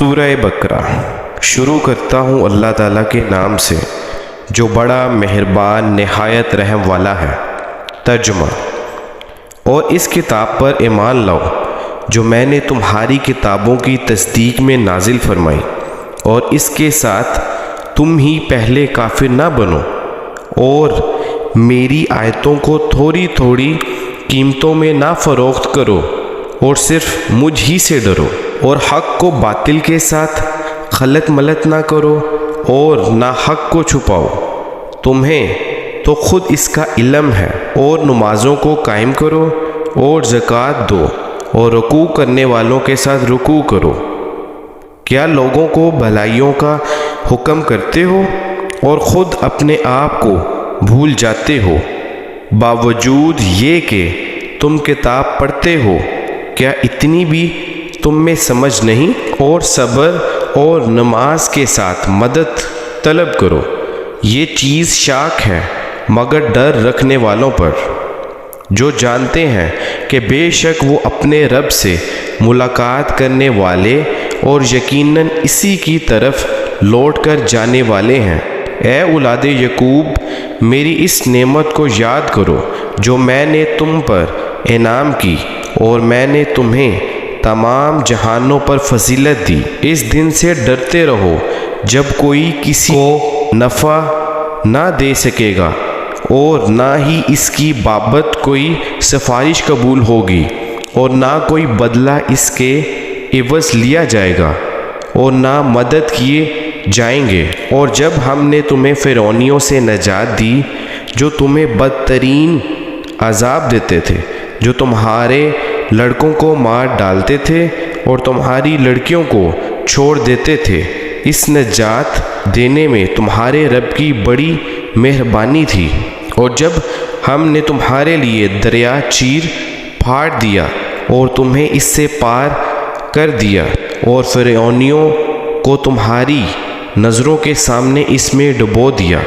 سورہ بقرہ شروع کرتا ہوں اللہ تعالیٰ کے نام سے جو بڑا مہربان نہایت رحم والا ہے۔ ترجمہ: اور اس کتاب پر ایمان لاؤ جو میں نے تمہاری کتابوں کی تصدیق میں نازل فرمائی، اور اس کے ساتھ تم ہی پہلے کافر نہ بنو، اور میری آیتوں کو تھوڑی تھوڑی قیمتوں میں نہ فروخت کرو، اور صرف مجھ ہی سے ڈرو، اور حق کو باطل کے ساتھ خلط ملط نہ کرو اور نہ حق کو چھپاؤ۔ تمہیں تو خود اس کا علم ہے، اور نمازوں کو قائم کرو اور زکوٰۃ دو اور رکوع کرنے والوں کے ساتھ رکوع کرو۔ کیا لوگوں کو بھلائیوں کا حکم کرتے ہو اور خود اپنے آپ کو بھول جاتے ہو؟ باوجود یہ کہ تم کتاب پڑھتے ہو، کیا اتنی بھی تم میں سمجھ نہیں؟ اور صبر اور نماز کے ساتھ مدد طلب کرو۔ یہ چیز شاق ہے مگر ڈر رکھنے والوں پر، جو جانتے ہیں کہ بے شک وہ اپنے رب سے ملاقات کرنے والے اور یقیناً اسی کی طرف لوٹ کر جانے والے ہیں۔ اے اولاد یعقوب، میری اس نعمت کو یاد کرو جو میں نے تم پر انعام کی، اور میں نے تمہیں تمام جہانوں پر فضیلت دی۔ اس دن سے ڈرتے رہو جب کوئی کسی کو نفع نہ دے سکے گا، اور نہ ہی اس کی بابت کوئی سفارش قبول ہوگی، اور نہ کوئی بدلہ اس کے عوض لیا جائے گا، اور نہ مدد کیے جائیں گے۔ اور جب ہم نے تمہیں فرعونیوں سے نجات دی جو تمہیں بدترین عذاب دیتے تھے، جو تمہارے لڑکوں کو مار ڈالتے تھے اور تمہاری لڑکیوں کو چھوڑ دیتے تھے، اس نجات دینے میں تمہارے رب کی بڑی مہربانی تھی۔ اور جب ہم نے تمہارے لیے دریا چیر پھاڑ دیا اور تمہیں اس سے پار کر دیا، اور فرعونیوں کو تمہاری نظروں کے سامنے اس میں ڈبو دیا،